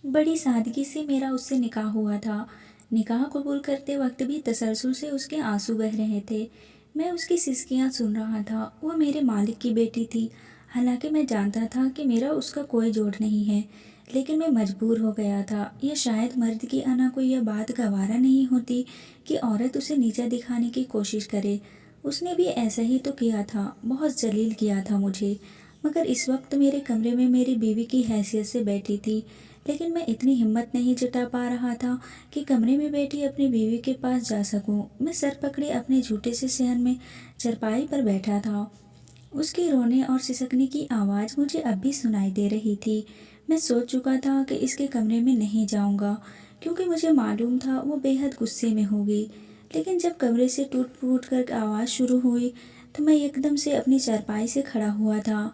बड़ी सादगी से मेरा उससे निकाह हुआ था। निकाह कबूल करते वक्त भी तसलसल से उसके आंसू बह रहे थे। मैं उसकी सिसकियां सुन रहा था। वह मेरे मालिक की बेटी थी। हालांकि मैं जानता था कि मेरा उसका कोई जोड़ नहीं है, लेकिन मैं मजबूर हो गया था। या शायद मर्द की अना को यह बात गवारा नहीं होती कि औरत उसे नीचा दिखाने की कोशिश करे। उसने भी ऐसा ही तो किया था, बहुत जलील किया था मुझे। मगर इस वक्त मेरे कमरे में मेरी बीवी की हैसियत से बैठी थी, लेकिन मैं इतनी हिम्मत नहीं जुटा पा रहा था कि कमरे में बैठी अपनी बीवी के पास जा सकूं। मैं सर पकड़े अपने झूठे से सहन में चरपाई पर बैठा था। उसके रोने और सिसकने की आवाज़ मुझे अब भी सुनाई दे रही थी। मैं सोच चुका था कि इसके कमरे में नहीं जाऊंगा, क्योंकि मुझे मालूम था वो बेहद गुस्से में होगी। लेकिन जब कमरे से टूट फूट कर आवाज़ शुरू हुई तो मैं एकदम से अपनी चारपाई से खड़ा हुआ था।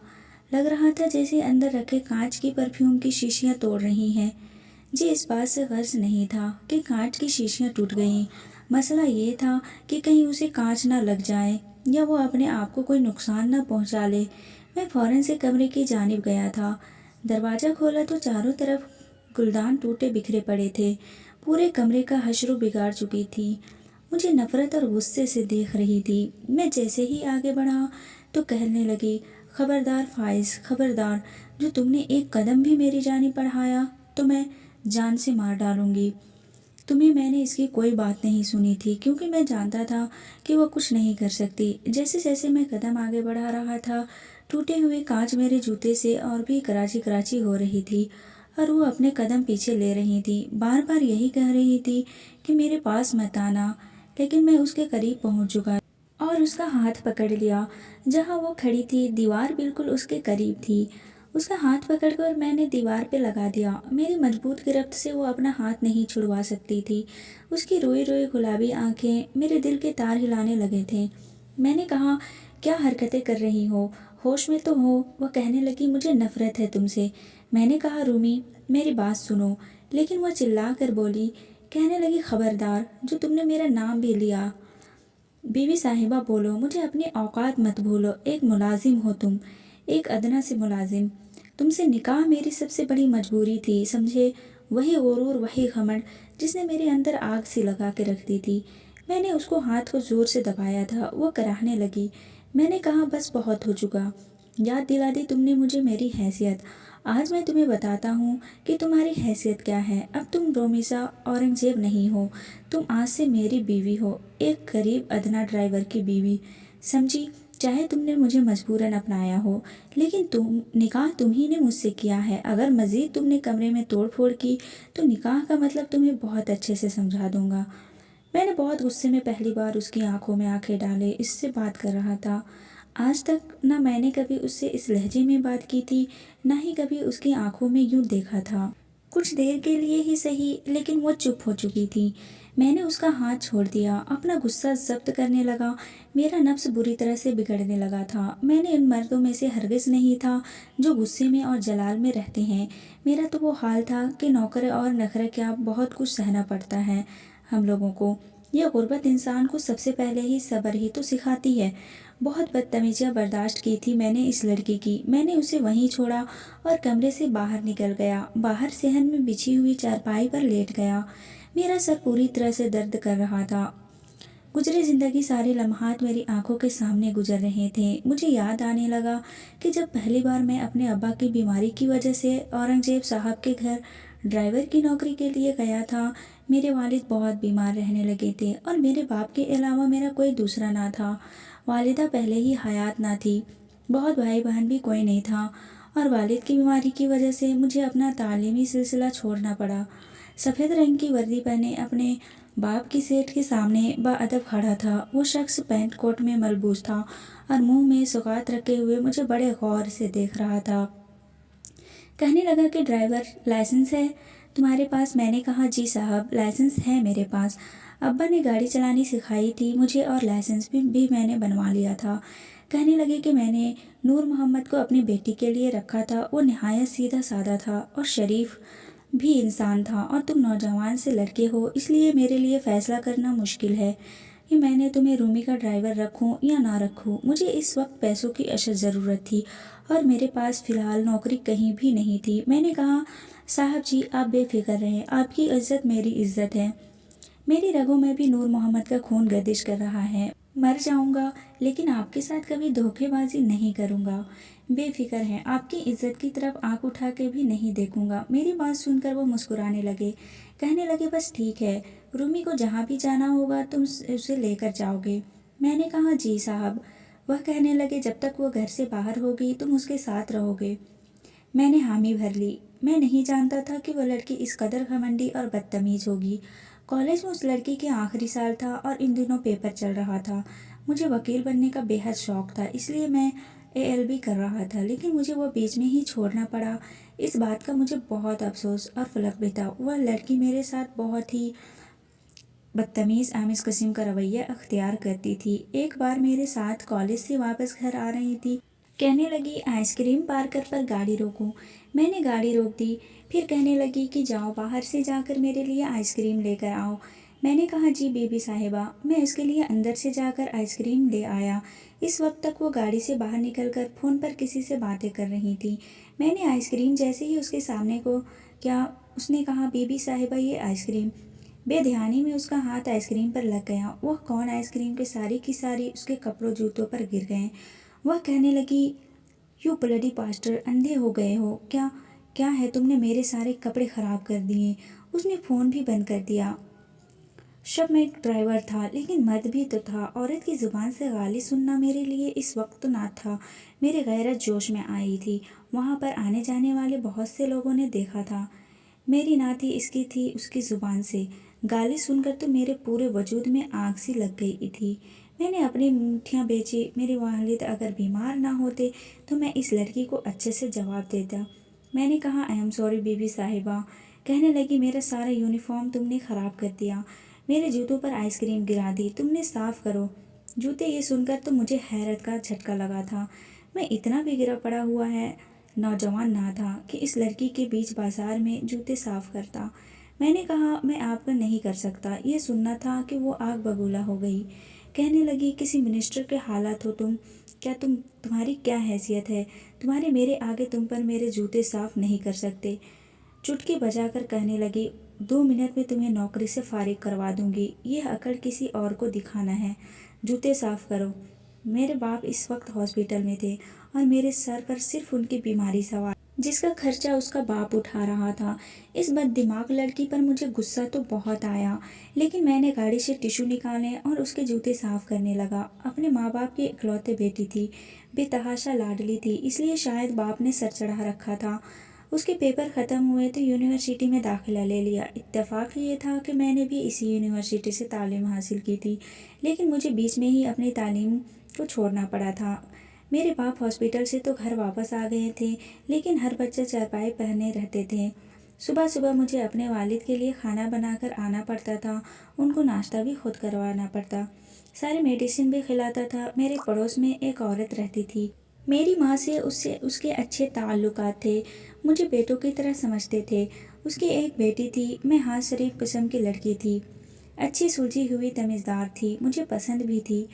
लग रहा था जैसे अंदर रखे कांच की परफ्यूम की शीशियां तोड़ रही हैं। जी, इस बात से गर्ज नहीं था कि कांच की शीशियां टूट गईं। मसला ये था कि कहीं उसे कांच ना लग जाए या वो अपने आप को कोई नुकसान ना पहुंचा ले। मैं फौरन से कमरे की जानिब गया था। दरवाज़ा खोला तो चारों तरफ गुलदान टूटे बिखरे पड़े थे। पूरे कमरे का हशरो बिगाड़ चुकी थी। मुझे नफरत और गुस्से से देख रही थी। मैं जैसे ही आगे बढ़ा तो कहने लगी, खबरदार फाइज, खबरदार। जो तुमने एक कदम भी मेरी जानिब बढ़ाया तो मैं जान से मार डालूंगी तुम्हें। मैंने इसकी कोई बात नहीं सुनी थी, क्योंकि मैं जानता था कि वह कुछ नहीं कर सकती। जैसे जैसे मैं कदम आगे बढ़ा रहा था, टूटे हुए कांच मेरे जूते से और भी कराची कराची हो रही थी, और वो अपने कदम पीछे ले रही थी। बार बार यही कह रही थी कि मेरे पास मत आना। लेकिन मैं उसके करीब पहुंच चुका और उसका हाथ पकड़ लिया। जहाँ वो खड़ी थी दीवार बिल्कुल उसके करीब थी। उसका हाथ पकड़कर मैंने दीवार पे लगा दिया। मेरी मजबूत गिरफ्त से वो अपना हाथ नहीं छुड़वा सकती थी। उसकी रोई रोई गुलाबी आंखें मेरे दिल के तार हिलाने लगे थे। मैंने कहा, क्या हरकतें कर रही हो? होश में तो हो? वह कहने लगी, मुझे नफरत है तुमसे। मैंने कहा, रूमी, मेरी बात सुनो। लेकिन वह चिल्ला कर बोली, कहने लगी, खबरदार, जो तुमने मेरा नाम भी लिया। बीवी साहिबा बोलो, मुझे अपनी औकात मत भूलो। एक मुलाजिम हो तुम, एक अदना से मुलाजिम। तुमसे निकाह मेरी सबसे बड़ी मजबूरी थी, समझे? वही गुरूर, वही घमंड जिसने मेरे अंदर आग सी लगा के रख दी थी। मैंने उसको हाथ को जोर से दबाया था। वो कराहने लगी। मैंने कहा, बस बहुत हो चुका। याद दिला दी तुमने मुझे मेरी हैसियत। आज मैं तुम्हें बताता हूँ कि तुम्हारी हैसियत क्या है। अब तुम रोमिसा औरंगजेब नहीं हो। तुम आज से मेरी बीवी हो, एक गरीब अदना ड्राइवर की बीवी, समझी? चाहे तुमने मुझे मजबूरन अपनाया हो, लेकिन निकाह तुम ही ने मुझसे किया है। अगर मज़ीद तुमने कमरे में तोड़ फोड़ की तो निकाह का मतलब तुम्हें बहुत अच्छे से समझा दूंगा। मैंने बहुत गुस्से में पहली बार उसकी आंखों में आंखें डाले इससे बात कर रहा था। आज तक ना मैंने कभी उससे इस लहजे में बात की थी, ना ही कभी उसकी आंखों में यूं देखा था। कुछ देर के लिए ही सही, लेकिन वो चुप हो चुकी थी। मैंने उसका हाथ छोड़ दिया, अपना गुस्सा जब्त करने लगा। मेरा नफ्स बुरी तरह से बिगड़ने लगा था। मैंने उन मर्दों में से हरगिज़ नहीं था जो गुस्से में और जलाल में रहते हैं। मेरा तो वो हाल था कि नौकर और नखरे क्या बहुत कुछ सहना पड़ता है हम लोगों को। यह गुर्बत इंसान को सबसे पहले ही सब्र ही तो सिखाती है। बहुत बदतमीजियाँ बर्दाश्त की थी मैंने इस लड़की की। मैंने उसे वहीं छोड़ा और कमरे से बाहर निकल गया। बाहर सहन में बिछी हुई चारपाई पर लेट गया। मेरा सर पूरी तरह से दर्द कर रहा था। गुजरी जिंदगी सारे लम्हात मेरी आंखों के सामने गुजर रहे थे। मुझे याद आने लगा कि जब पहली बार मैं अपने अब्बा की बीमारी की वजह से औरंगजेब साहब के घर ड्राइवर की नौकरी के लिए गया था। मेरे वालिद बहुत बीमार रहने लगे थे और मेरे बाप के अलावा मेरा कोई दूसरा ना था। वालिदा पहले ही हयात ना थी। बहुत भाई बहन भी कोई नहीं था, और वालिद की बीमारी की वजह से मुझे अपना तालीमी सिलसिला छोड़ना पड़ा। सफ़ेद रंग की वर्दी पहने अपने बाप की सेठ के सामने बाअदब खड़ा था। वो शख्स पैंट कोट में मलबूस था और मुंह में सौगात रखे हुए मुझे बड़े गौर से देख रहा था। कहने लगा कि ड्राइवर लाइसेंस है तुम्हारे पास? मैंने कहा, जी साहब, लाइसेंस है मेरे पास। अब्बा ने गाड़ी चलानी सिखाई थी मुझे और लाइसेंस भी मैंने बनवा लिया था। कहने लगे कि मैंने नूर मोहम्मद को अपनी बेटी के लिए रखा था। वो नहायत सीधा साधा था और शरीफ भी इंसान था, और तुम नौजवान से लड़के हो, इसलिए मेरे लिए फ़ैसला करना मुश्किल है। कि मैंने तुम्हें रूमी का ड्राइवर रखूं या ना रखूं। मुझे इस वक्त पैसों की अशद ज़रूरत थी और मेरे पास फ़िलहाल नौकरी कहीं भी नहीं थी। मैंने कहा, साहब जी आप बेफिक्र रहें, आपकी इज़्ज़त मेरी इज़्ज़त है। मेरी रगों में भी नूर मोहम्मद का खून गर्दिश कर रहा है। मर जाऊंगा लेकिन आपके साथ कभी धोखेबाजी नहीं करूंगा। बेफिक्र हैं, आपकी इज्जत की तरफ आंख उठा के भी नहीं देखूंगा। मेरी बात सुनकर वो मुस्कुराने लगे, कहने लगे, बस ठीक है, रूमी को जहाँ भी जाना होगा तुम उसे लेकर जाओगे। मैंने कहा, जी साहब। वह कहने लगे, जब तक वो घर से बाहर होगी तुम उसके साथ रहोगे। मैंने हामी भर ली। मैं नहीं जानता था कि वह लड़की इस कदर घमंडी और बदतमीज़ होगी। कॉलेज में उस लड़की के आखिरी साल था और इन दिनों पेपर चल रहा था। मुझे वकील बनने का बेहद शौक था, इसलिए मैं एएलबी कर रहा था, लेकिन मुझे वो बीच में ही छोड़ना पड़ा। इस बात का मुझे बहुत अफसोस और फलक भी था। वह लड़की मेरे साथ बहुत ही बदतमीज़ आमिज़ किस्म का रवैया अख्तियार करती थी। एक बार मेरे साथ कॉलेज से वापस घर आ रही थी। कहने लगी, आइसक्रीम पार्कर पर गाड़ी रोकूं। मैंने गाड़ी रोक दी। फिर कहने लगी कि जाओ बाहर से जाकर मेरे लिए आइसक्रीम लेकर आओ। मैंने कहा, जी बीबी साहिबा। मैं उसके लिए अंदर से जाकर आइसक्रीम ले आया। इस वक्त तक वो गाड़ी से बाहर निकलकर फ़ोन पर किसी से बातें कर रही थी। मैंने आइसक्रीम जैसे ही उसके सामने को क्या, उसने कहा, बीबी साहिबा ये आइसक्रीम। बेध्यानी में उसका हाथ आइसक्रीम पर लग गया। वह कौन आइसक्रीम के सारी की सारी उसके कपड़ों जूतों पर गिर गए। वह कहने लगी, यू ब्लडी पास्टर, अंधे हो गए हो क्या? क्या है, तुमने मेरे सारे कपड़े ख़राब कर दिए। उसने फ़ोन भी बंद कर दिया। शब में एक ड्राइवर था, लेकिन मर्द भी तो था। औरत की ज़ुबान से गाली सुनना मेरे लिए इस वक्त तो ना था। मेरी गैरत जोश में आई थी। वहाँ पर आने जाने वाले बहुत से लोगों ने देखा था। मेरी नाती इसकी थी उसकी ज़ुबान से। गाली सुनकर तो मेरे पूरे वजूद में आग सी लग गई थी। मैंने अपनी मुठ्ठियाँ बेची। मेरे वालिद अगर बीमार ना होते तो मैं इस लड़की को अच्छे से जवाब देता। मैंने कहा, आई एम सॉरी बीबी साहिबा। कहने लगी, मेरा सारा यूनिफॉर्म तुमने ख़राब कर दिया। मेरे जूतों पर आइसक्रीम गिरा दी। तुमने साफ़ करो जूते। ये सुनकर तो मुझे हैरत का झटका लगा था। मैं इतना भी गिरा पड़ा हुआ है नौजवान ना था कि इस लड़की के बीच बाजार में जूते साफ करता। मैंने कहा, मैं आपका नहीं कर सकता। ये सुनना था कि वो आग बबूला हो गई। कहने लगी, किसी मिनिस्टर के हालात हो तुम। क्या तुम्हारी क्या हैसियत है? तुम्हारे मेरे आगे तुम पर मेरे जूते साफ नहीं कर सकते। चुटकी बजाकर कहने लगी, 2 मिनट में तुम्हें नौकरी से फारिग करवा दूंगी। यह अकड़ किसी और को दिखाना है। जूते साफ करो। मेरे बाप इस वक्त हॉस्पिटल में थे और मेरे सर पर सिर्फ उनकी बीमारी सवार, जिसका खर्चा उसका बाप उठा रहा था। इस बददिमाग लड़की पर मुझे गुस्सा तो बहुत आया, लेकिन मैंने गाड़ी से टिश्यू निकाले और उसके जूते साफ करने लगा। अपने माँ बाप की इकलौते बेटी थी, बेतहाशा लाडली थी, इसलिए शायद बाप ने सर चढ़ा रखा था। उसके पेपर ख़त्म हुए तो यूनिवर्सिटी में दाखिला ले लिया। इत्तेफाक ये था कि मैंने भी इसी यूनिवर्सिटी से तालीम हासिल की थी, लेकिन मुझे बीच में ही अपनी तालीम को छोड़ना पड़ा था। मेरे बाप हॉस्पिटल से तो घर वापस आ गए थे, लेकिन हर बच्चा चारपाई पहने रहते थे। सुबह सुबह मुझे अपने वालिद के लिए खाना बनाकर आना पड़ता था। उनको नाश्ता भी खुद करवाना पड़ता, सारी मेडिसिन भी खिलाता था। मेरे पड़ोस में एक औरत रहती थी। मेरी माँ से उससे उसके अच्छे ताल्लुकात थे। मुझे बेटों की तरह समझते थे। उसकी एक बेटी थी। मैं हाँ शरीफ किस्म की लड़की थी, अच्छी सुलझी हुई तमीज़दार थी, मुझे पसंद भी थी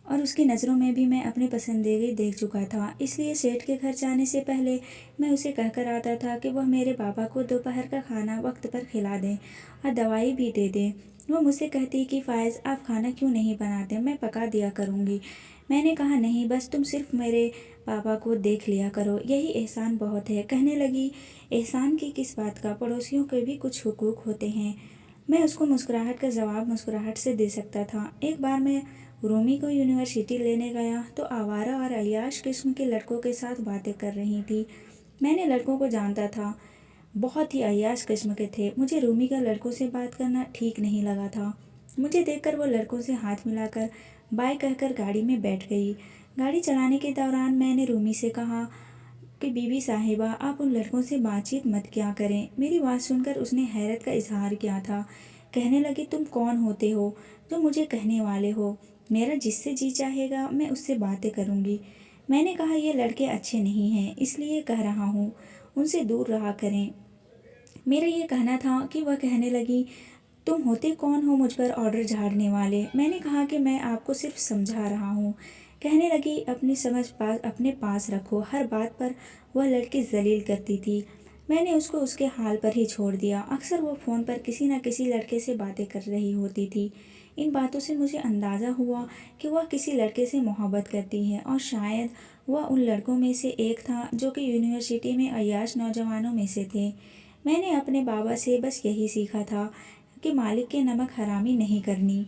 और उसकी नज़रों में भी मैं अपनी पसंदीदा देख चुका था। इसलिए सेठ के घर जाने से पहले मैं उसे कहकर आता था कि वह मेरे पापा को दोपहर का खाना वक्त पर खिला दें और दवाई भी दे दें। वो मुझसे कहती कि फ़ायज़ आप खाना क्यों नहीं बनाते, मैं पका दिया करूँगी। मैंने कहा, नहीं, बस तुम सिर्फ मेरे पापा को देख लिया करो, यही एहसान बहुत है। कहने लगी, एहसान की किस बात का, पड़ोसियों के भी कुछ हुकूक होते हैं। मैं उसको मुस्कुराहट का जवाब मुस्कुराहट से दे सकता था। एक बार मैं रूमी को यूनिवर्सिटी लेने गया तो आवारा और अय्याश किस्म के लड़कों के साथ बातें कर रही थी। मैंने लड़कों को जानता था, बहुत ही अय्याश किस्म के थे। मुझे रूमी का लड़कों से बात करना ठीक नहीं लगा था। मुझे देखकर वो लड़कों से हाथ मिलाकर बाय कहकर गाड़ी में बैठ गई। गाड़ी चलाने के दौरान मैंने रूमी से कहा कि बीबी साहिबा, आप उन लड़कों से बातचीत मत किया करें। मेरी बात सुनकर उसने हैरत का इजहार किया था। कहने लगी, तुम कौन होते हो जो मुझे कहने वाले हो? मेरा जिससे जी चाहेगा मैं उससे बातें करूँगी। मैंने कहा, ये लड़के अच्छे नहीं हैं, इसलिए कह रहा हूँ, उनसे दूर रहा करें। मेरा ये कहना था कि वह कहने लगी, तुम होते कौन हो मुझ पर ऑर्डर झाड़ने वाले? मैंने कहा कि मैं आपको सिर्फ समझा रहा हूँ। कहने लगी, अपनी समझ अपने पास रखो। हर बात पर वह लड़की जलील करती थी। मैंने उसको उसके हाल पर ही छोड़ दिया। अक्सर वो फ़ोन पर किसी न किसी लड़के से बातें कर रही होती थी। इन बातों से मुझे अंदाज़ा हुआ कि वह किसी लड़के से मोहब्बत करती है और शायद वह उन लड़कों में से एक था जो कि यूनिवर्सिटी में अय्याश नौजवानों में से थे। मैंने अपने बाबा से बस यही सीखा था कि मालिक के नमक हरामी नहीं करनी।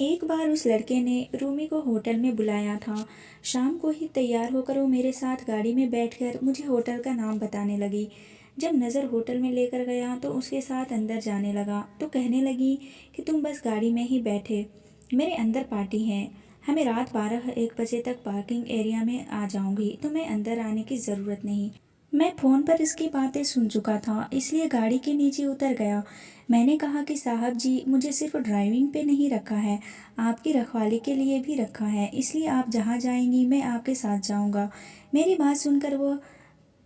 एक बार उस लड़के ने रूमी को होटल में बुलाया था। शाम को ही तैयार होकर वो मेरे साथ गाड़ी में बैठकर मुझे होटल का नाम बताने लगी। जब नज़र होटल में लेकर गया तो उसके साथ अंदर जाने लगा तो कहने लगी कि तुम बस गाड़ी में ही बैठे, मेरे अंदर पार्टी है। हमें रात 12-1 बजे तक पार्किंग एरिया में आ जाऊंगी, तो मैं अंदर आने की ज़रूरत नहीं। मैं फ़ोन पर इसकी बातें सुन चुका था, इसलिए गाड़ी के नीचे उतर गया। मैंने कहा कि साहब जी, मुझे सिर्फ ड्राइविंग पे नहीं रखा है, आपकी रखवाली के लिए भी रखा है, इसलिए आप जहाँ जाएंगी मैं आपके साथ जाऊँगा। मेरी बात सुनकर वो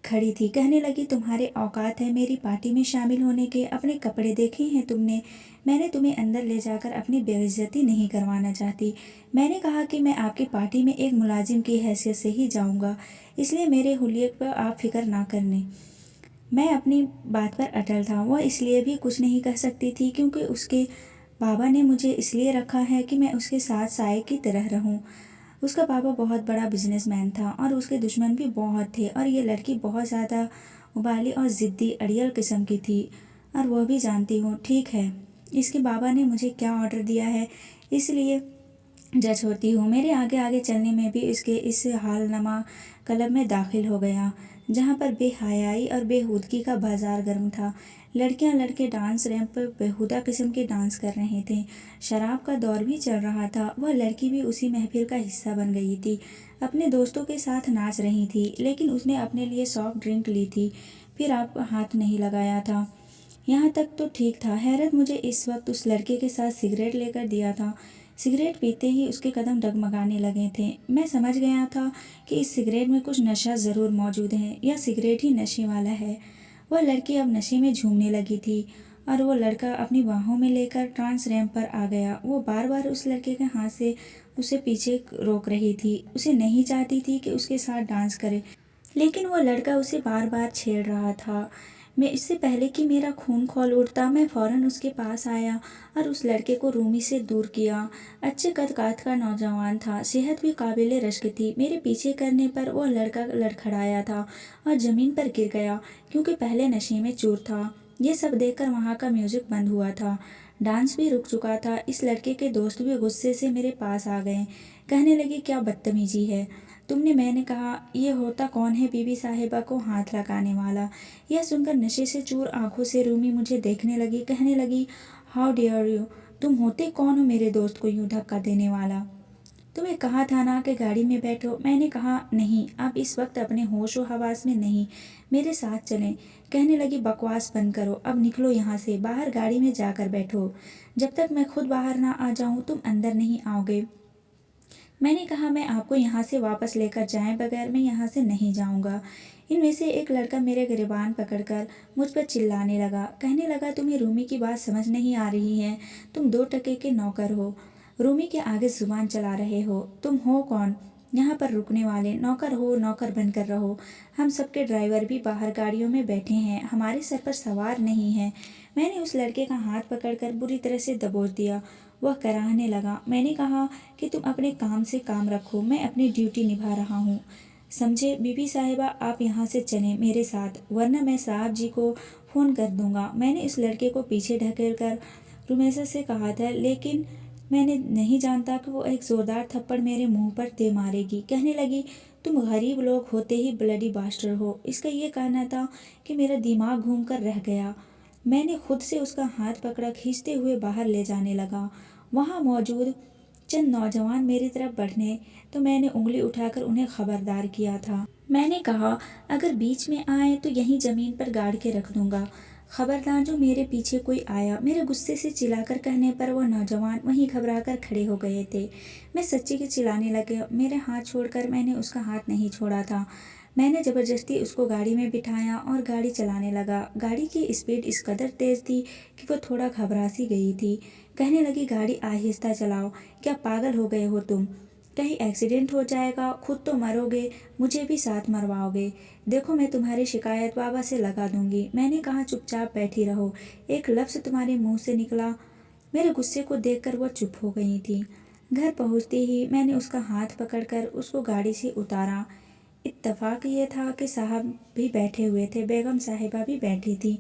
खड़ी थी। कहने लगी, तुम्हारे औकात है मेरी पार्टी में शामिल होने के? अपने कपड़े देखे हैं तुमने? मैंने तुम्हें अंदर ले जाकर अपनी बेइज्जती नहीं करवाना चाहती। मैंने कहा कि मैं आपकी पार्टी में एक मुलाजिम की हैसियत से ही जाऊंगा, इसलिए मेरे हुलिये पर आप फिक्र ना करने। मैं अपनी बात पर अटल था। वह इसलिए भी कुछ नहीं कह सकती थी क्योंकि उसके बाबा ने मुझे इसलिए रखा है कि मैं उसके साथ साए की तरह रहूं। उसका पापा बहुत बड़ा बिजनेसमैन था और उसके दुश्मन भी बहुत थे, और ये लड़की बहुत ज़्यादा उबाली और ज़िद्दी अड़ियल किस्म की थी, और वह भी जानती हूँ। ठीक है, इसके बाबा ने मुझे क्या ऑर्डर दिया है, इसलिए जज होती हूँ। मेरे आगे आगे चलने में भी इसके इस हालनमा क्लब में दाखिल हो गया, जहाँ पर बेहयाई और बेहूदगी का बाजार गर्म था। लड़कियां लड़के डांस रैंप पर बेहुदा किस्म के डांस कर रहे थे। शराब का दौर भी चल रहा था। वह लड़की भी उसी महफिल का हिस्सा बन गई थी। अपने दोस्तों के साथ नाच रही थी, लेकिन उसने अपने लिए सॉफ्ट ड्रिंक ली थी, फिर आप हाथ नहीं लगाया था। यहाँ तक तो ठीक था। हैरत मुझे इस वक्त उस लड़के के साथ सिगरेट लेकर दिया था। सिगरेट पीते ही उसके कदम डगमगाने लगे थे। मैं समझ गया था कि इस सिगरेट में कुछ नशा ज़रूर मौजूद है, या सिगरेट ही नशे वाला है। वह लड़की अब नशे में झूमने लगी थी और वो लड़का अपनी बाहों में लेकर ट्रांस रैंप पर आ गया। वो बार बार उस लड़के के हाथ से उसे पीछे रोक रही थी। उसे नहीं चाहती थी कि उसके साथ डांस करे, लेकिन वो लड़का उसे बार बार छेड़ रहा था। मैं इससे पहले कि मेरा खून खौल उठता, मैं फ़ौरन उसके पास आया और उस लड़के को रूमी से दूर किया। अच्छे कद काठ का नौजवान था, सेहत भी काबिले रश्क थी। मेरे पीछे करने पर वह लड़का लड़खड़ाया था और ज़मीन पर गिर गया, क्योंकि पहले नशे में चूर था। ये सब देखकर वहाँ का म्यूज़िक बंद हुआ था। डांस भी रुक चुका था। इस लड़के के दोस्त भी गुस्से से मेरे पास आ गए। कहने लगे, क्या बदतमीजी है तुमने? मैंने कहा, ये होता कौन है बीबी साहिबा को हाथ लगाने वाला? यह सुनकर नशे से चूर आंखों से रूमी मुझे देखने लगी। कहने लगी, हाउ डेयर यू, तुम होते कौन हो मेरे दोस्त को यूं धक्का देने वाला? तुम्हें कहा था ना कि गाड़ी में बैठो। मैंने कहा, नहीं, आप इस वक्त अपने होश व हवास में नहीं, मेरे साथ चलें। कहने लगी, बकवास बंद करो, अब निकलो यहाँ से, बाहर गाड़ी में जाकर बैठो। जब तक मैं खुद बाहर ना आ जाऊँ तुम अंदर नहीं आओगे। मैंने कहा, मैं आपको यहाँ से वापस लेकर जाए बगैर मैं यहाँ से नहीं जाऊँगा। इनमें से एक लड़का मेरे गिरबान पकड़कर मुझ पर चिल्लाने लगा। कहने लगा, तुम्हें रूमी की बात समझ नहीं आ रही है? तुम 2 टके के नौकर हो, रूमी के आगे जुबान चला रहे हो। तुम हो कौन यहाँ पर रुकने वाले? नौकर हो, नौकर बनकर रहो। हम सबके ड्राइवर भी बाहर गाड़ियों में बैठे हैं, हमारे सर पर सवार नहीं है। मैंने उस लड़के का हाथ पकड़कर बुरी तरह से दबोच दिया। वह कराहने लगा। मैंने कहा कि तुम अपने काम से काम रखो, मैं अपनी ड्यूटी निभा रहा हूँ, समझे? बीबी साहिबा, आप यहाँ से चलें मेरे साथ, वरना मैं साहब जी को फ़ोन कर दूँगा। मैंने उस लड़के को पीछे ढकेल कर रुमेसा से कहा था, लेकिन मैंने नहीं जानता कि वो एक ज़ोरदार थप्पड़ मेरे मुंह पर दे मारेगी। कहने लगी, तुम गरीब लोग होते ही ब्लडी बास्टर हो। इसका ये कहना था कि मेरा दिमाग घूम कर रह गया। मैंने खुद से उसका हाथ पकड़ा खींचते हुए बाहर ले जाने लगा। वहाँ मौजूद चंद नौजवान मेरी तरफ बढ़ने तो मैंने उंगली उठाकर उन्हें खबरदार किया था। मैंने कहा, अगर बीच में आए तो यहीं ज़मीन पर गाड़ के रख दूंगा। खबरदार जो मेरे पीछे कोई आया। मेरे गुस्से से चिल्लाकर कहने पर वह नौजवान वहीं घबराकर खड़े हो गए थे। मैं सच्ची के चिल्लाने लगे। मेरे हाथ छोड़कर मैंने उसका हाथ नहीं छोड़ा था। मैंने ज़बरदस्ती उसको गाड़ी में बिठाया और गाड़ी चलाने लगा। गाड़ी की स्पीड इस कदर तेज़ थी कि वो थोड़ा घबरा सी गई थी। कहने लगी, गाड़ी आहिस्ता चलाओ, क्या पागल हो गए हो तुम? कहीं एक्सीडेंट हो जाएगा, खुद तो मरोगे, मुझे भी साथ मरवाओगे। देखो, मैं तुम्हारी शिकायत बाबा से लगा दूंगी। मैंने कहा, चुपचाप बैठी रहो। एक लफ्ज़ तुम्हारे मुंह से निकला। मेरे गुस्से को देखकर वो चुप हो गई थी। घर पहुंचते ही मैंने उसका हाथ पकड़कर उसको गाड़ी से उतारा। इत्तेफाक ये था कि साहब भी बैठे हुए थे, बेगम साहिबा भी बैठी थी।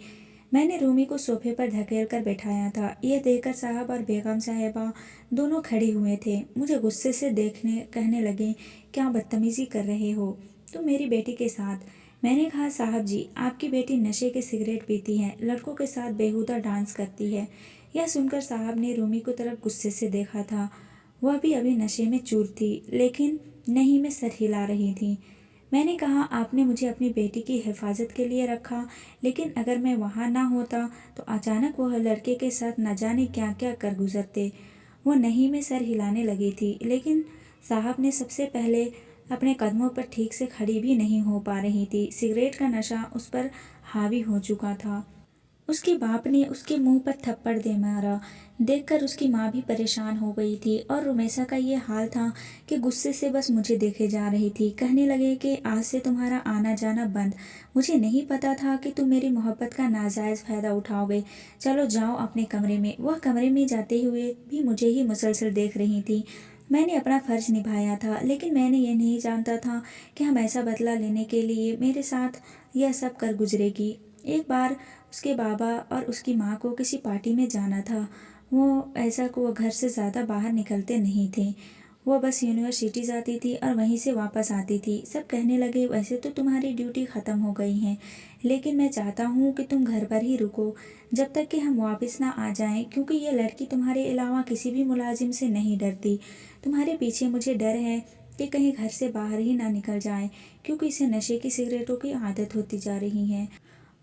मैंने रूमी को सोफे पर धकेल कर बैठाया था। यह देखकर साहब और बेगम साहिबा दोनों खड़े हुए थे। मुझे गुस्से से देखने कहने लगे, क्या बदतमीज़ी कर रहे हो तुम मेरी बेटी के साथ? मैंने कहा, साहब जी, आपकी बेटी नशे के सिगरेट पीती है, लड़कों के साथ बेहुदा डांस करती है। यह सुनकर साहब ने रूमी को तरफ गुस्से से देखा था। वह भी अभी नशे में चूर थी, लेकिन नहीं में सर हिला रही थी। मैंने कहा, आपने मुझे अपनी बेटी की हिफाजत के लिए रखा, लेकिन अगर मैं वहाँ ना होता तो अचानक वह लड़के के साथ न जाने क्या क्या कर गुजरते। वो नहीं में सर हिलाने लगी थी, लेकिन साहब ने सबसे पहले अपने कदमों पर ठीक से खड़ी भी नहीं हो पा रही थी। सिगरेट का नशा उस पर हावी हो चुका था। उसके बाप ने उसके मुंह पर थप्पड़ दे मारा। देखकर उसकी माँ भी परेशान हो गई थी और रुमेसा का ये हाल था कि गुस्से से बस मुझे देखे जा रही थी। कहने लगे कि आज से तुम्हारा आना जाना बंद। मुझे नहीं पता था कि तुम मेरी मोहब्बत का नाजायज़ फ़ायदा उठाओगे। चलो जाओ अपने कमरे में। वह कमरे में जाते हुए भी मुझे ही मुसलसल देख रही थी। मैंने अपना फ़र्ज निभाया था, लेकिन मैंने ये नहीं जानता था कि हम ऐसा बदला लेने के लिए मेरे साथ यह सब कर गुजरेगी। एक बार उसके बाबा और उसकी माँ को किसी पार्टी में जाना था। वो घर से ज़्यादा बाहर निकलते नहीं थे। वो बस यूनिवर्सिटी जाती थी और वहीं से वापस आती थी। सब कहने लगे, वैसे तो तुम्हारी ड्यूटी ख़त्म हो गई है, लेकिन मैं चाहता हूँ कि तुम घर पर ही रुको जब तक कि हम वापस ना आ जाएं, क्योंकि ये लड़की तुम्हारे अलावा किसी भी मुलाजिम से नहीं डरती। तुम्हारे पीछे मुझे डर है कि कहीं घर से बाहर ही ना निकल जाए, क्योंकि इसे नशे की सिगरेटों की आदत होती जा रही है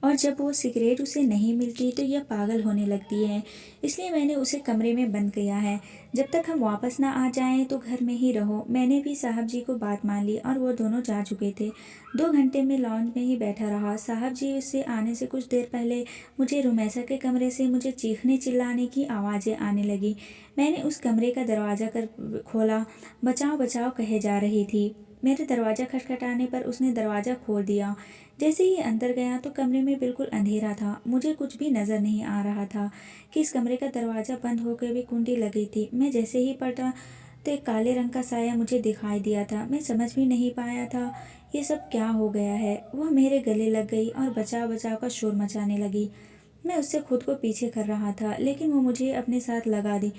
और जब वो सिगरेट उसे नहीं मिलती तो यह पागल होने लगती है। इसलिए मैंने उसे कमरे में बंद किया है। जब तक हम वापस ना आ जाएं तो घर में ही रहो। मैंने भी साहब जी को बात मान ली और वो दोनों जा चुके थे। 2 घंटे में लॉन्च में ही बैठा रहा। साहब जी उससे आने से कुछ देर पहले मुझे रुमैसा के कमरे से मुझे चीखने चिल्लाने की आवाज़ें आने लगी। मैंने उस कमरे का दरवाज़ा कर खोला। बचाओ बचाओ कहे जा रही थी। मेरे दरवाज़ा खटखटाने पर उसने दरवाज़ा खोल दिया। जैसे ही अंदर गया तो कमरे में बिल्कुल अंधेरा था। मुझे कुछ भी नज़र नहीं आ रहा था कि इस कमरे का दरवाज़ा बंद होकर भी कुंडी लगी थी। मैं जैसे ही पलटा तो एक काले रंग का साया मुझे दिखाई दिया था। मैं समझ भी नहीं पाया था ये सब क्या हो गया है। वह मेरे गले लग गई और बचाव बचाव का शोर मचाने लगी। मैं उससे खुद को पीछे कर रहा था, लेकिन वो मुझे अपने साथ लगा दी।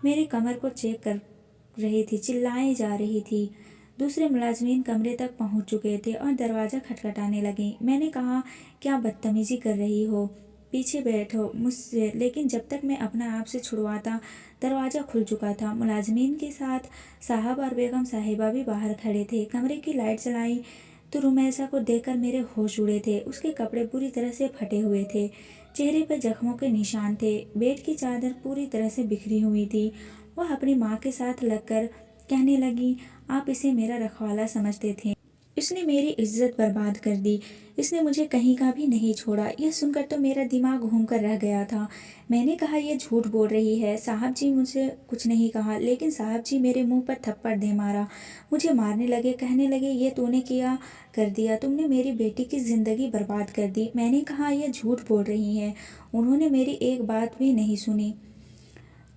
मेरी कमर को चेक कर रही थी, चिल्लाए जा रही थी। दूसरे मुलाजमीन कमरे तक पहुंच चुके थे और दरवाज़ा खटखटाने लगे। मैंने कहा, क्या बदतमीज़ी कर रही हो, पीछे बैठो मुझसे। लेकिन जब तक मैं अपना आप से छुड़वाता, दरवाज़ा खुल चुका था। मुलाजमीन के साथ साहब और बेगम साहिबा भी बाहर खड़े थे। कमरे की लाइट जलाई तो रुमैसा को देखकर मेरे होश उड़े थे। उसके कपड़े पूरी तरह से फटे हुए थे, चेहरे पर जख्मों के निशान थे, बेड की चादर पूरी तरह से बिखरी हुई थी। वह अपनी माँ के साथ लगकर कहने लगी, आप इसे मेरा रखवाला समझते थे, इसने मेरी इज्जत बर्बाद कर दी, इसने मुझे कहीं का भी नहीं छोड़ा। यह सुनकर तो मेरा दिमाग घूम कर रह गया था। मैंने कहा, यह झूठ बोल रही है। साहब जी मुझे कुछ नहीं कहा, लेकिन साहब जी मेरे मुंह पर थप्पड़ दे मारा। मुझे मारने लगे। कहने लगे, ये तूने किया कर दिया, तुमने मेरी बेटी की ज़िंदगी बर्बाद कर दी। मैंने कहा, यह झूठ बोल रही है, उन्होंने मेरी एक बात भी नहीं सुनी।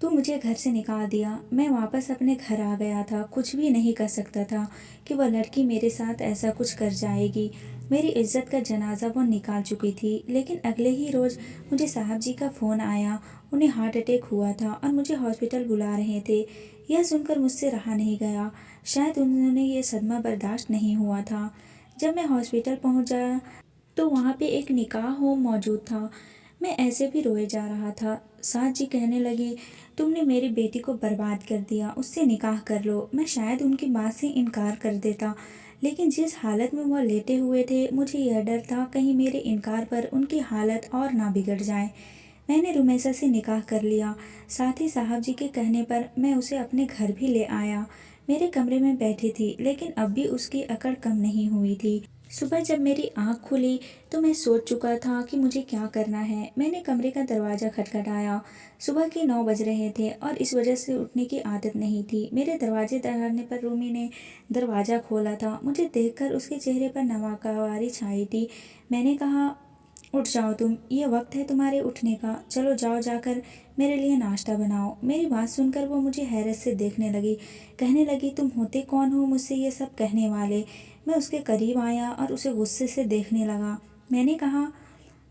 तू मुझे घर से निकाल दिया। मैं वापस अपने घर आ गया था। कुछ भी नहीं कर सकता था कि वह लड़की मेरे साथ ऐसा कुछ कर जाएगी। मेरी इज्जत का जनाजा वो निकाल चुकी थी। लेकिन अगले ही रोज़ मुझे साहब जी का फ़ोन आया। उन्हें हार्ट अटैक हुआ था और मुझे हॉस्पिटल बुला रहे थे। यह सुनकर मुझसे रहा नहीं गया। शायद उन्होंने ये सदमा बर्दाश्त नहीं हुआ था। जब मैं हॉस्पिटल पहुंचा तो वहाँ पे एक निकाह होम मौजूद था। मैं ऐसे भी रोए जा रहा था। साथ जी कहने लगी, तुमने मेरी बेटी को बर्बाद कर दिया, उससे निकाह कर लो। मैं शायद उनकी बात से इनकार कर देता, लेकिन जिस हालत में वह लेटे हुए थे, मुझे यह डर था कहीं मेरे इनकार पर उनकी हालत और ना बिगड़ जाए। मैंने रुमैसा से निकाह कर लिया। साथ ही साहब जी के कहने पर मैं उसे अपने घर भी ले आया। मेरे कमरे में बैठी थी, लेकिन अब भी उसकी अकड़ कम नहीं हुई थी। सुबह जब मेरी आँख खुली तो मैं सोच चुका था कि मुझे क्या करना है। मैंने कमरे का दरवाज़ा खटखटाया। सुबह के 9 बज रहे थे और इस वजह से उठने की आदत नहीं थी। मेरे दरवाजे दहाड़ने पर रूमी ने दरवाज़ा खोला था। मुझे देखकर उसके चेहरे पर नवाकवारी छाई थी। मैंने कहा, उठ जाओ तुम, ये वक्त है तुम्हारे उठने का। चलो जाओ, जाकर मेरे लिए नाश्ता बनाओ। मेरी बात सुनकर वो मुझे हैरत से देखने लगी। कहने लगी, तुम होते कौन हो मुझसे ये सब कहने वाले? मैं उसके करीब आया और उसे गुस्से से देखने लगा। मैंने कहा,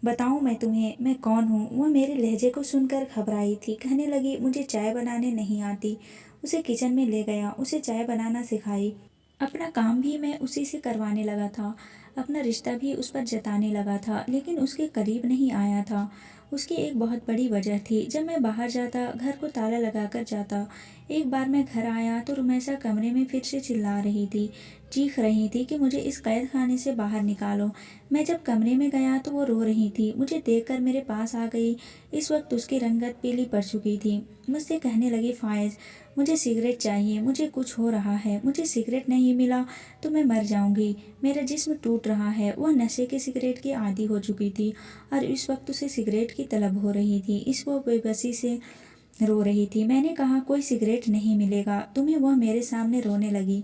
बताऊं मैं तुम्हें मैं कौन हूँ? वह मेरे लहजे को सुनकर घबराई थी। कहने लगी, मुझे चाय बनाने नहीं आती। उसे किचन में ले गया, उसे चाय बनाना सिखाई। अपना काम भी मैं उसी से करवाने लगा था। अपना रिश्ता भी उस पर जताने लगा था, लेकिन उसके करीब नहीं आया था। उसकी एक बहुत बड़ी वजह थी। जब मैं बाहर जाता, घर को ताला लगाकर जाता। एक बार मैं घर आया तो रुमैसा कमरे में फिर से चिल्ला रही थी, चीख रही थी कि मुझे इस कैद खाने से बाहर निकालो। मैं जब कमरे में गया तो वो रो रही थी। मुझे देखकर मेरे पास आ गई। इस वक्त उसकी रंगत पीली पड़ चुकी थी। मुझसे कहने लगी, फायज़, मुझे सिगरेट चाहिए, मुझे कुछ हो रहा है, मुझे सिगरेट नहीं मिला तो मैं मर जाऊंगी। मेरा जिस्म टूट रहा है। वह नशे के सिगरेट की आदी हो चुकी थी और इस वक्त उसे सिगरेट की तलब हो रही थी। इस वो बेबसी से रो रही थी। मैंने कहा, कोई सिगरेट नहीं मिलेगा तुम्हें। वह मेरे सामने रोने लगी।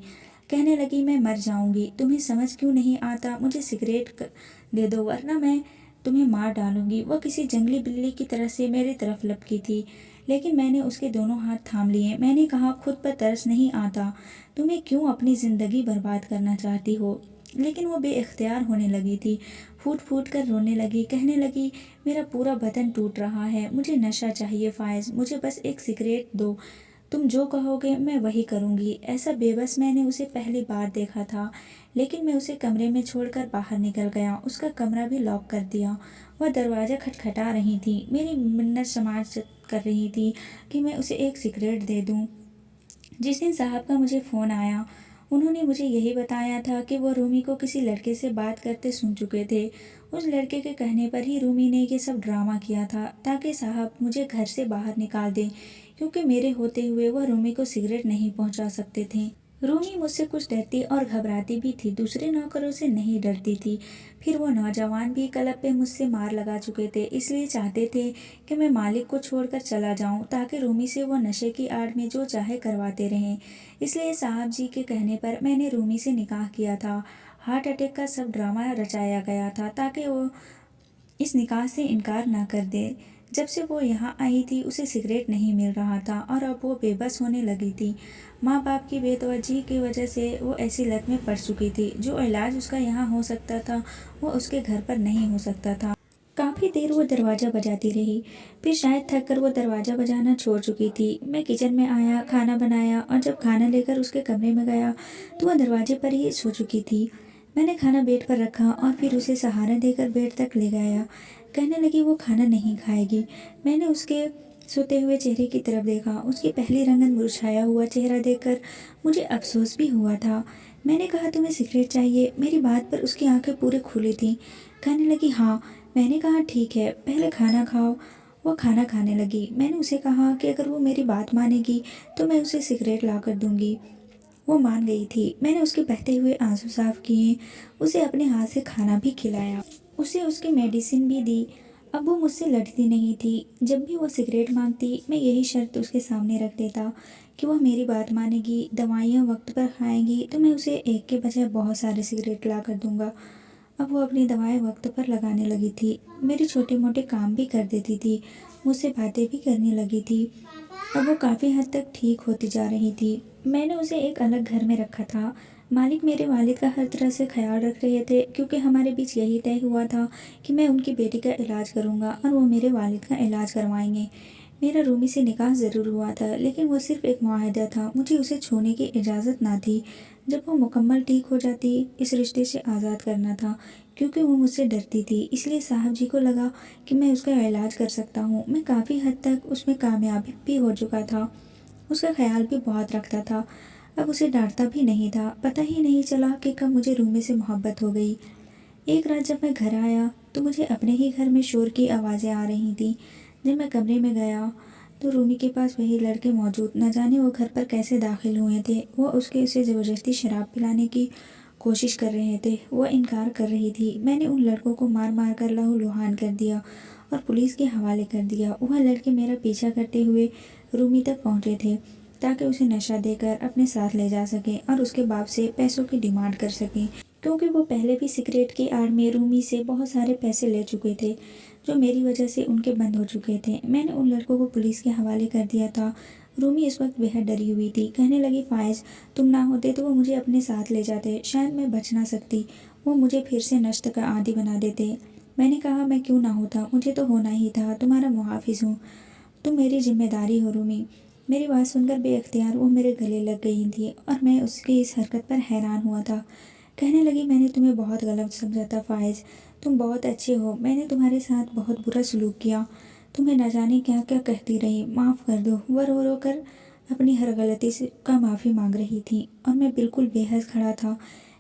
कहने लगी, मैं मर जाऊंगी। तुम्हें समझ क्यों नहीं आता? मुझे सिगरेट दे दो वरना मैं तुम्हें मार डालूंगी। वह किसी जंगली बिल्ली की तरह से मेरी तरफ लपकी थी, लेकिन मैंने उसके दोनों हाथ थाम लिए। मैंने कहा, खुद पर तरस नहीं आता? तुम्हें क्यों अपनी ज़िंदगी बर्बाद करना चाहती हो? लेकिन वो बेइख्तियार होने लगी थी। फूट फूट कर रोने लगी। कहने लगी, मेरा पूरा बदन टूट रहा है, मुझे नशा चाहिए फायज़, मुझे बस एक सिगरेट दो। तुम जो कहोगे मैं वही करूँगी। ऐसा बेबस मैंने उसे पहली बार देखा था। लेकिन मैं उसे कमरे में छोड़कर बाहर निकल गया। उसका कमरा भी लॉक कर दिया। वह दरवाज़ा खटखटा रही थी, मेरी मिन्नत समाज कर रही थी कि मैं उसे एक सिगरेट दे दूँ। जिस दिन साहब का मुझे फ़ोन आया, उन्होंने मुझे यही बताया था कि वो रूमी को किसी लड़के से बात करते सुन चुके थे। उस लड़के के कहने पर ही रूमी ने ये सब ड्रामा किया था ताकि साहब मुझे घर से बाहर निकाल दें, क्योंकि मेरे होते हुए वह रूमी को सिगरेट नहीं पहुंचा सकते थे। रूमी मुझसे कुछ डरती और घबराती भी थी, दूसरे नौकरों से नहीं डरती थी। फिर वो नौजवान भी क्लब पे मुझसे मार लगा चुके थे, इसलिए चाहते थे कि मैं मालिक को छोड़कर चला जाऊं ताकि रूमी से वो नशे की आड़ में जो चाहे करवाते रहें। इसलिए साहब जी के कहने पर मैंने रूमी से निकाह किया था। हार्ट अटैक का सब ड्रामा रचाया गया था ताकि वो इस निकाह से इनकार ना कर दे। जब से वो यहाँ आई थी उसे सिगरेट नहीं मिल रहा था और अब वो बेबस होने लगी थी। माँ बाप की बेतवज्जी की वजह से वो ऐसी लत में पड़ चुकी थी। जो इलाज उसका यहाँ हो सकता था वो उसके घर पर नहीं हो सकता था। काफ़ी देर वो दरवाज़ा बजाती रही, फिर शायद थक कर वो दरवाज़ा बजाना छोड़ चुकी थी। मैं किचन में आया, खाना बनाया और जब खाना लेकर उसके कमरे में गया तो वह दरवाजे पर ही सो चुकी थी। मैंने खाना बेड पर रखा और फिर उसे सहारा देकर बेड तक ले गया। कहने लगी वो खाना नहीं खाएगी। मैंने उसके सोते हुए चेहरे की तरफ देखा। उसकी पहली रंगत मुरझाया हुआ चेहरा देखकर मुझे अफसोस भी हुआ था। मैंने कहा, तुम्हें सिगरेट चाहिए? मेरी बात पर उसकी आंखें पूरे खुली थीं। कहने लगी, हाँ। मैंने कहा, ठीक है, पहले खाना खाओ। वो खाना खाने लगी। मैंने उसे कहा कि अगर वो मेरी बात मानेगी तो मैं उसे सिगरेट ला कर दूंगी। वो मान गई थी। मैंने उसके बहते हुए आंसू साफ किए, उसे अपने हाथ से खाना भी खिलाया, उसे उसकी मेडिसिन भी दी। अब वो मुझसे लड़ती नहीं थी। जब भी वो सिगरेट मांगती मैं यही शर्त उसके सामने रख देता कि वह मेरी बात मानेगी, दवाइयाँ वक्त पर खाएगी तो मैं उसे एक के बजाय बहुत सारे सिगरेट ला कर दूंगा। अब वो अपनी दवाएं वक्त पर लगाने लगी थी, मेरे छोटे मोटे काम भी कर देती थी, मुझसे बातें भी करने लगी थी। अब वो काफ़ी हद तक ठीक होती जा रही थी। मैंने उसे एक अलग घर में रखा था। मालिक मेरे वालिद का हर तरह से ख्याल रख रहे थे, क्योंकि हमारे बीच यही तय हुआ था कि मैं उनकी बेटी का इलाज करूंगा और वो मेरे वालिद का इलाज करवाएंगे। मेरा रूमी से निकाह ज़रूर हुआ था, लेकिन वो सिर्फ एक मुआहदा था, मुझे उसे छूने की इजाज़त ना थी। जब वो मुकम्मल ठीक हो जाती इस रिश्ते से आज़ाद करना था, क्योंकि वो मुझसे डरती थी। इसलिए साहब जी को लगा कि मैं उसका इलाज कर सकता हूँ। मैं काफ़ी हद तक उसमें कामयाब भी हो चुका था। उसका ख्याल भी बहुत रखता था। अब उसे डांटता भी नहीं था। पता ही नहीं चला कि कब मुझे रूमी से मोहब्बत हो गई। एक रात जब मैं घर आया तो मुझे अपने ही घर में शोर की आवाज़ें आ रही थीं। जब मैं कमरे में गया तो रूमी के पास वही लड़के मौजूद। न जाने वो घर पर कैसे दाखिल हुए थे। वो उसे ज़बरदस्ती शराब पिलाने की कोशिश कर रहे थे। वह इनकार कर रही थी। मैंने उन लड़कों को मार मार कर लहूलुहान कर दिया और पुलिस के हवाले कर दिया। वह लड़के मेरा पीछा करते हुए रूमी तक पहुँचे थे ताकि उसे नशा देकर अपने साथ ले जा सकें और उसके बाप से पैसों की डिमांड कर सकें, क्योंकि वो पहले भी सिगरेट की आड़ में रूमी से बहुत सारे पैसे ले चुके थे जो मेरी वजह से उनके बंद हो चुके थे। मैंने उन लड़कों को पुलिस के हवाले कर दिया था। रूमी इस वक्त बेहद डरी हुई थी। कहने लगी, फायज़, तुम ना होते तो वो मुझे अपने साथ ले जाते, शायद मैं बच ना सकती। वो मुझे फिर से नशे का आदी बना देते। मैंने कहा, मैं क्यों ना होता, मुझे तो होना ही था। तुम्हारा मुहाफिज हूँ, तुम मेरी जिम्मेदारी हो रूमी। मेरी बात सुनकर बेअख्तियार वो मेरे गले लग गई थी और मैं उसकी इस हरकत पर हैरान हुआ था। कहने लगी, मैंने तुम्हें बहुत गलत समझा था फायज़, तुम बहुत अच्छे हो। मैंने तुम्हारे साथ बहुत बुरा सलूक किया, तुम्हें न जाने क्या क्या कहती रही। माफ़ कर दो। वह रो रो कर अपनी हर गलती से का माफ़ी मांग रही थी और मैं बिल्कुल बेहस खड़ा था।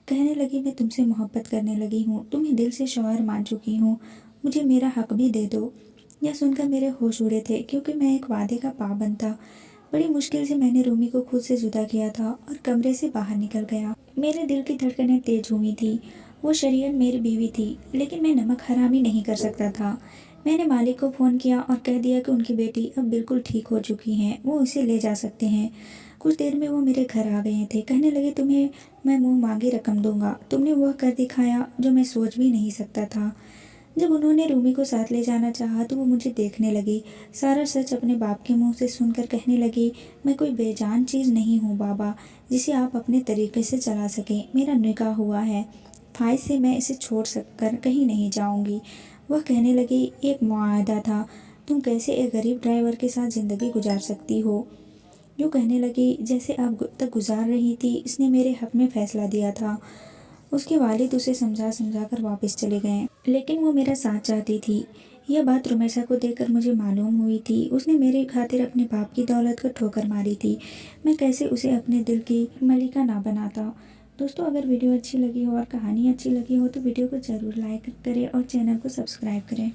कहने लगी, मैं तुमसे मोहब्बत करने लगी हूँ, तुम्हें दिल से शौहर मान चुकी हूँ, मुझे मेरा हक भी दे दो। यह सुनकर मेरे होश उड़े थे, क्योंकि मैं एक वादे का पाबंद था। बड़ी मुश्किल से मैंने रूमी को खुद से जुदा किया था और कमरे से बाहर निकल गया। मेरे दिल की धड़कनें तेज हुई थी। वो शरीयन मेरी बीवी थी, लेकिन मैं नमक हरामी नहीं कर सकता था। मैंने मालिक को फ़ोन किया और कह दिया कि उनकी बेटी अब बिल्कुल ठीक हो चुकी हैं, वो उसे ले जा सकते हैं। कुछ देर में वो मेरे घर आ गए थे। कहने लगे, तुम्हें मैं मुँह मांगी रकम दूंगा। तुमने वह कर दिखाया जो मैं सोच भी नहीं सकता था। जब उन्होंने रूमी को साथ ले जाना चाहा तो वो मुझे देखने लगी। सारा सच अपने बाप के मुंह से सुनकर कहने लगी, मैं कोई बेजान चीज़ नहीं हूँ बाबा, जिसे आप अपने तरीके से चला सकें। मेरा निकाह हुआ है, फाइज से मैं इसे छोड़ कर कहीं नहीं जाऊँगी। वह कहने लगी, एक मुआहदा था, तुम कैसे एक गरीब ड्राइवर के साथ ज़िंदगी गुजार सकती हो। यूँ कहने लगी जैसे अब तक गुजार रही थी। इसने मेरे हक में फ़ैसला दिया था। उसके वालिद उसे समझा समझा कर वापस चले गए, लेकिन वो मेरा साथ चाहती थी। यह बात रुमैसा को देखकर मुझे मालूम हुई थी। उसने मेरे खातिर अपने बाप की दौलत को ठोकर मारी थी। मैं कैसे उसे अपने दिल की मलिका ना बनाता। दोस्तों, अगर वीडियो अच्छी लगी हो और कहानी अच्छी लगी हो तो वीडियो को ज़रूर लाइक करें और चैनल को सब्सक्राइब करें।